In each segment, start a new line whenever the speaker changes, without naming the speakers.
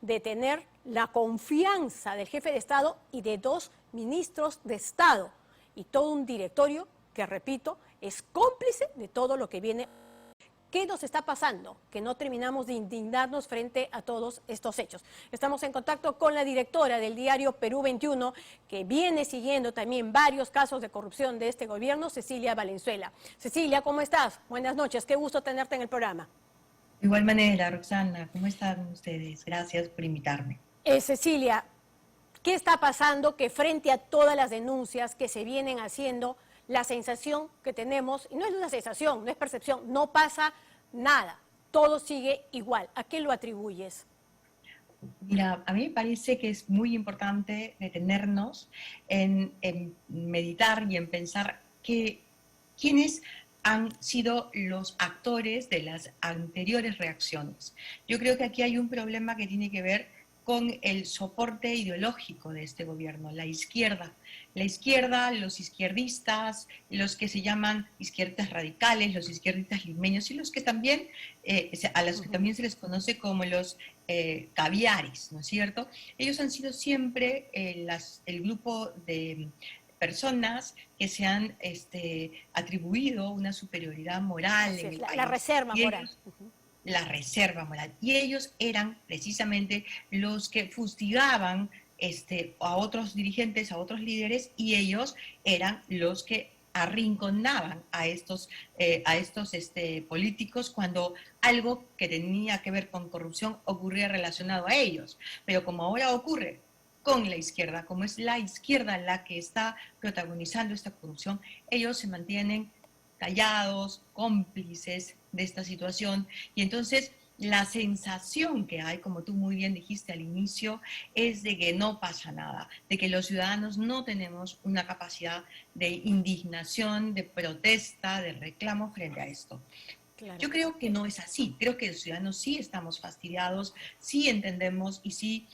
de tener la confianza del jefe de Estado y de 2 ministros de Estado y todo un directorio que, repito, es cómplice de todo lo que viene. ¿Qué nos está pasando? Que no terminamos de indignarnos frente a todos estos hechos. Estamos en contacto con la directora del diario Perú 21, que viene siguiendo también varios casos de corrupción de este gobierno, Cecilia Valenzuela. Cecilia, ¿cómo estás? Buenas noches, qué gusto tenerte en el programa.
De igual manera, Roxana, ¿cómo están ustedes? Gracias por invitarme.
Cecilia, ¿qué está pasando que frente a todas las denuncias que se vienen haciendo, la sensación que tenemos, y no es una sensación, no es percepción, no pasa nada, todo sigue igual? ¿A qué lo atribuyes?
Mira, a mí me parece que es muy importante detenernos en meditar y en pensar quiénes han sido los actores de las anteriores reacciones. Yo creo que aquí hay un problema que tiene que ver con el soporte ideológico de este gobierno, la izquierda. La izquierda, los izquierdistas, los que se llaman izquierdistas radicales, los izquierdistas limeños y los que también, a los que también se les conoce como los caviares, ¿no es cierto? Ellos han sido siempre el grupo de personas que se han atribuido una superioridad moral en el país.
La reserva moral.
La reserva moral. Y ellos eran precisamente los que fustigaban a otros dirigentes, a otros líderes, y ellos eran los que arrinconaban a estos políticos cuando algo que tenía que ver con corrupción ocurría relacionado a ellos. Pero como ahora ocurre con la izquierda, como es la izquierda la que está protagonizando esta corrupción, ellos se mantienen callados, cómplices de esta situación, y entonces la sensación que hay, como tú muy bien dijiste al inicio, es de que no pasa nada, de que los ciudadanos no tenemos una capacidad de indignación, de protesta, de reclamo frente a esto. Claro. Yo creo que no es así, creo que los ciudadanos sí estamos fastidiados, sí entendemos y sí,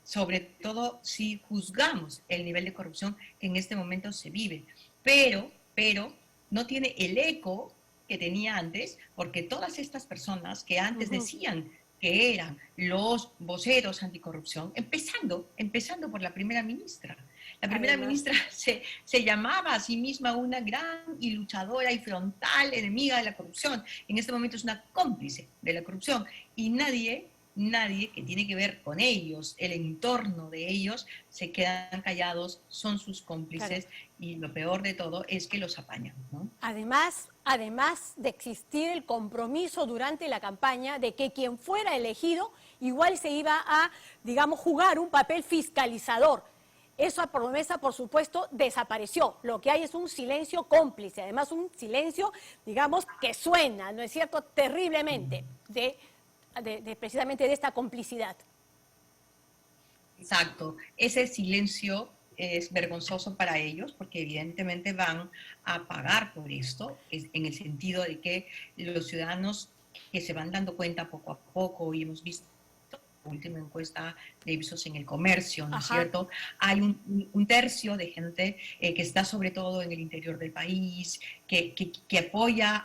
sobre todo, sí juzgamos el nivel de corrupción que en este momento se vive, pero no tiene el eco que tenía antes, porque todas estas personas que antes decían que eran los voceros anticorrupción, empezando por la primera ministra. La primera ministra se llamaba a sí misma una gran y luchadora y frontal enemiga de la corrupción. En este momento es una cómplice de la corrupción y nadie que tiene que ver con ellos, el entorno de ellos, se quedan callados, son sus cómplices, claro. Y lo peor de todo es que los apañan, ¿no?
Además de existir el compromiso durante la campaña de que quien fuera elegido igual se iba a, digamos, jugar un papel fiscalizador. Esa promesa, por supuesto, desapareció. Lo que hay es un silencio cómplice, además un silencio, digamos, que suena, ¿no es cierto?, terriblemente, precisamente de esta complicidad.
Exacto. Ese silencio es vergonzoso para ellos porque evidentemente van a pagar por esto, en el sentido de que los ciudadanos que se van dando cuenta poco a poco, y hemos visto la última encuesta de Ipsos en el comercio, ¿no es cierto? Hay un tercio de gente que está sobre todo en el interior del país, que apoya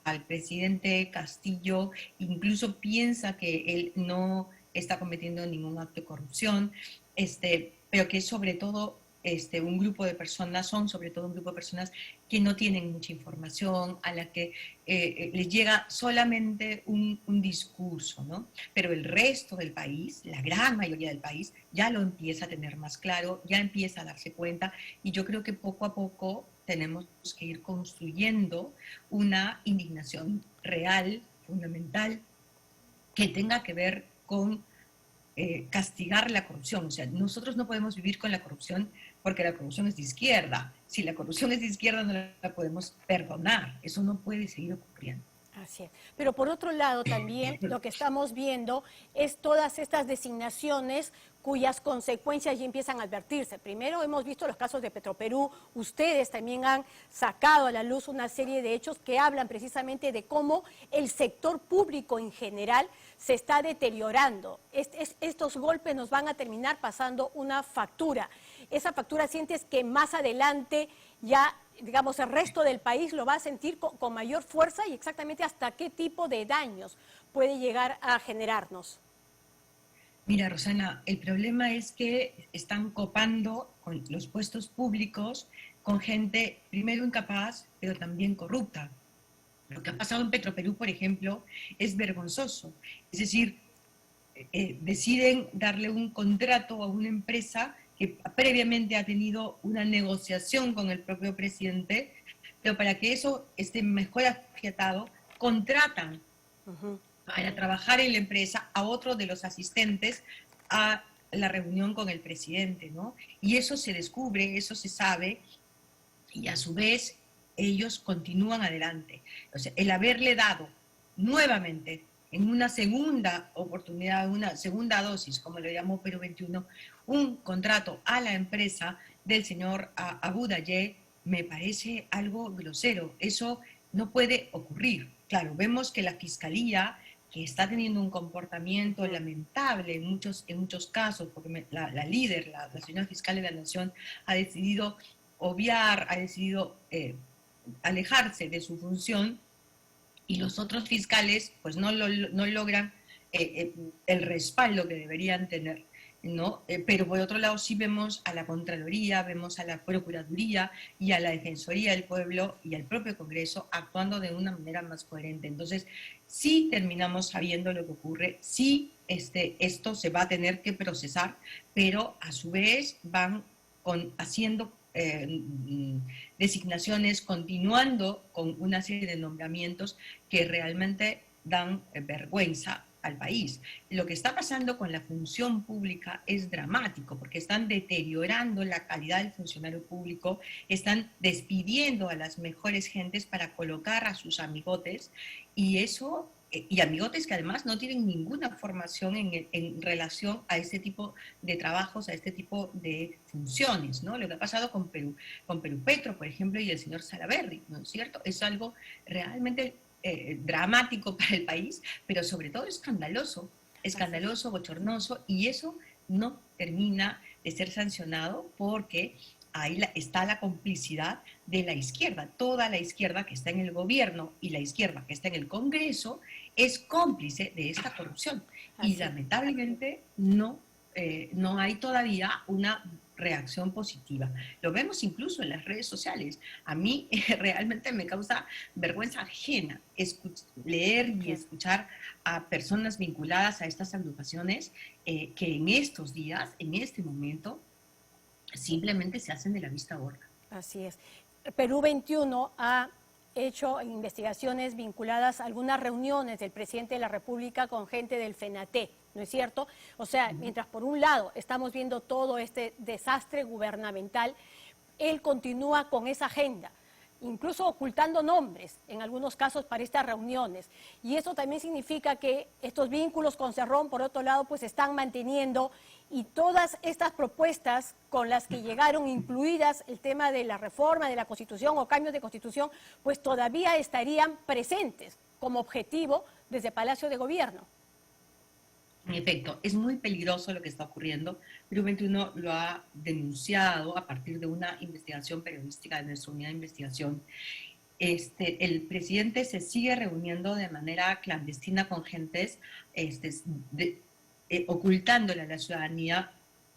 al presidente Castillo, incluso piensa que él no está cometiendo ningún acto de corrupción, pero que sobre todo un grupo de personas, son sobre todo un grupo de personas que no tienen mucha información, a la que les llega solamente un discurso, ¿no? Pero el resto del país, la gran mayoría del país, ya lo empieza a tener más claro, ya empieza a darse cuenta, y yo creo que poco a poco tenemos que ir construyendo una indignación real, fundamental, que tenga que ver con castigar la corrupción. O sea, nosotros no podemos vivir con la corrupción porque la corrupción es de izquierda. Si la corrupción es de izquierda, no la podemos perdonar. Eso no puede seguir ocurriendo.
Así es. Pero por otro lado también lo que estamos viendo es todas estas designaciones cuyas consecuencias ya empiezan a advertirse. Primero hemos visto los casos de Petroperú, ustedes también han sacado a la luz una serie de hechos que hablan precisamente de cómo el sector público en general se está deteriorando. Estos golpes nos van a terminar pasando una factura. Esa factura sientes que más adelante ya, digamos, el resto del país lo va a sentir con mayor fuerza, y exactamente hasta qué tipo de daños puede llegar a generarnos.
Mira, Rosana, el problema es que están copando con los puestos públicos con gente, primero incapaz, pero también corrupta. Lo que ha pasado en Petroperú, por ejemplo, es vergonzoso. Es decir, deciden darle un contrato a una empresa que previamente ha tenido una negociación con el propio presidente, pero para que eso esté mejor afiatado, contratan para trabajar en la empresa a otro de los asistentes a la reunión con el presidente, ¿no? Y eso se descubre, eso se sabe, y a su vez ellos continúan adelante. O sea, el haberle dado nuevamente en una segunda oportunidad, una segunda dosis, como lo llamó Perú 21, un contrato a la empresa del señor Abu Daye, me parece algo grosero. Eso no puede ocurrir. Claro, vemos que la Fiscalía, que está teniendo un comportamiento lamentable en muchos casos, porque la líder, la señora fiscal de la Nación, ha decidido obviar, ha decidido alejarse de su función, y los otros fiscales pues no logran el respaldo que deberían tener, ¿no? Pero por otro lado sí vemos a la Contraloría, vemos a la Procuraduría y a la Defensoría del Pueblo y al propio Congreso actuando de una manera más coherente. Entonces sí terminamos sabiendo lo que ocurre, sí esto se va a tener que procesar, pero a su vez van haciendo designaciones, continuando con una serie de nombramientos que realmente dan vergüenza al país. Lo que está pasando con la función pública es dramático, porque están deteriorando la calidad del funcionario público, están despidiendo a las mejores gentes para colocar a sus amigotes, y eso y amigotes que además no tienen ninguna formación en relación a este tipo de trabajos, a este tipo de funciones, ¿no? Lo que ha pasado con Perú Petro, por ejemplo, y el señor Salaverry, ¿no es cierto? Es algo realmente dramático para el país, pero sobre todo escandaloso, bochornoso, y eso no termina de ser sancionado porque ahí está la complicidad de la izquierda. Toda la izquierda que está en el gobierno y la izquierda que está en el Congreso es cómplice de esta corrupción. Y lamentablemente no hay todavía una reacción positiva. Lo vemos incluso en las redes sociales. A mí realmente me causa vergüenza ajena leer y escuchar a personas vinculadas a estas agrupaciones que en estos días, en este momento, simplemente se hacen de la vista gorda.
Así es. Perú 21 ha hecho investigaciones vinculadas a algunas reuniones del presidente de la República con gente del FENATE, ¿no es cierto? O sea, mientras por un lado estamos viendo todo este desastre gubernamental, él continúa con esa agenda, incluso ocultando nombres en algunos casos para estas reuniones. Y eso también significa que estos vínculos con Cerrón, por otro lado, pues están manteniendo, y todas estas propuestas con las que llegaron, incluidas el tema de la reforma de la Constitución o cambios de Constitución, pues todavía estarían presentes como objetivo desde Palacio de Gobierno.
En efecto, es muy peligroso lo que está ocurriendo. Perú 21 lo ha denunciado a partir de una investigación periodística de nuestra unidad de investigación. El presidente se sigue reuniendo de manera clandestina con gentes, ocultándole a la ciudadanía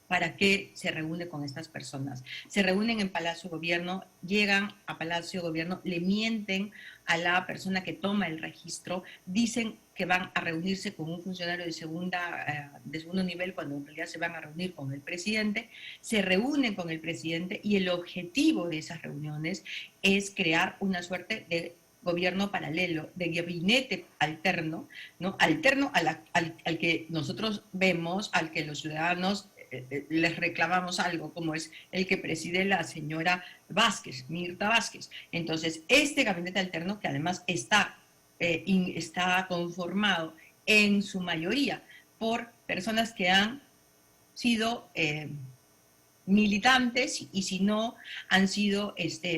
para qué se reúne con estas personas. Se reúnen en Palacio de Gobierno, llegan a Palacio de Gobierno, le mienten a la persona que toma el registro, dicen que van a reunirse con un funcionario de segundo nivel, cuando en realidad se van a reunir con el presidente, se reúnen con el presidente, y el objetivo de esas reuniones es crear una suerte de gobierno paralelo, de gabinete alterno, ¿no? Alterno al que nosotros vemos, al que los ciudadanos les reclamamos algo, como es el que preside la señora Vázquez, Mirta Vázquez. Entonces, este gabinete alterno, que además está conformado en su mayoría por personas que han sido militantes, y si no han sido,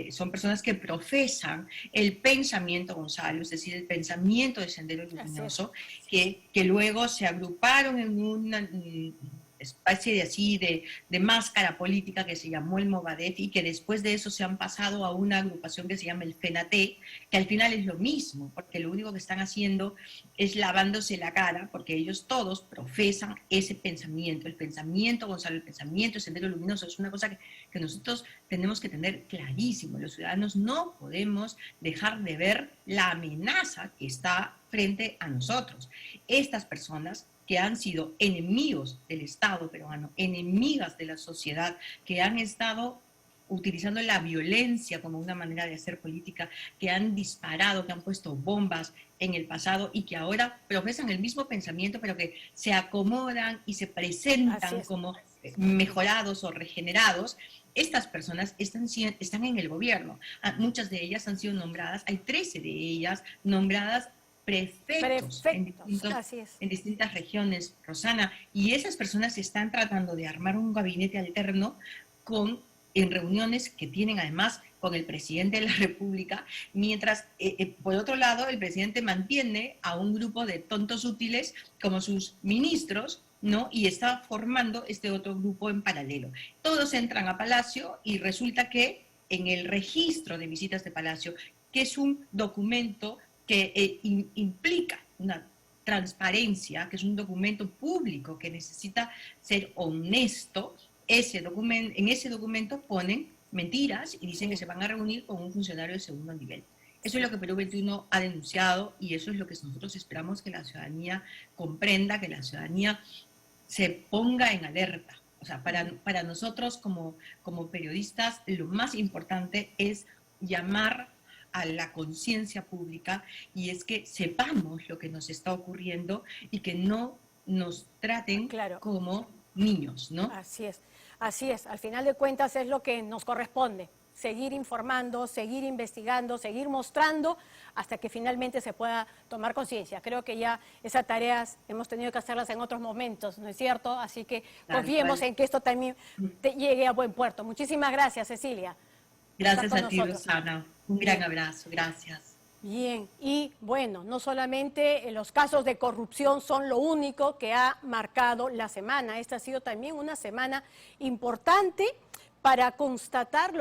son personas que profesan el pensamiento Gonzalo, es decir, el pensamiento de Sendero Luminoso, que luego se agruparon en especie de así de máscara política que se llamó el Movadef y que después de eso se han pasado a una agrupación que se llama el FENATE, que al final es lo mismo, porque lo único que están haciendo es lavándose la cara, porque ellos todos profesan ese pensamiento, el pensamiento Gonzalo, el pensamiento Sendero Luminoso, es una cosa que nosotros tenemos que tener clarísimo. Los ciudadanos no podemos dejar de ver la amenaza que está frente a nosotros. Estas personas que han sido enemigos del Estado peruano, enemigas de la sociedad, que han estado utilizando la violencia como una manera de hacer política, que han disparado, que han puesto bombas en el pasado y que ahora profesan el mismo pensamiento, pero que se acomodan y se presentan como mejorados o regenerados. Estas personas están en el gobierno. Muchas de ellas han sido nombradas, hay 13 de ellas nombradas prefectos en distintas regiones, Rosana, y esas personas están tratando de armar un gabinete alterno en reuniones que tienen además con el presidente de la República, mientras por otro lado el presidente mantiene a un grupo de tontos útiles como sus ministros, ¿no? Y está formando este otro grupo en paralelo. Todos entran a Palacio y resulta que en el registro de visitas de Palacio, que es un documento que implica una transparencia, que es un documento público que necesita ser honesto, en ese documento ponen mentiras y dicen que se van a reunir con un funcionario de segundo nivel. Eso es lo que Perú 21 ha denunciado y eso es lo que nosotros esperamos que la ciudadanía comprenda, que la ciudadanía se ponga en alerta. O sea, para nosotros como periodistas lo más importante es llamar a la conciencia pública y es que sepamos lo que nos está ocurriendo y que no nos traten como niños, ¿no?
Así es, así es. Al final de cuentas es lo que nos corresponde. Seguir informando, seguir investigando, seguir mostrando hasta que finalmente se pueda tomar conciencia. Creo que ya esas tareas hemos tenido que hacerlas en otros momentos, ¿no es cierto? Así que confiemos en que esto también llegue a buen puerto. Muchísimas gracias, Cecilia.
Gracias a ti, Rosana. Un gran abrazo. Gracias.
Bien, y bueno, no solamente los casos de corrupción son lo único que ha marcado la semana. Esta ha sido también una semana importante para constatar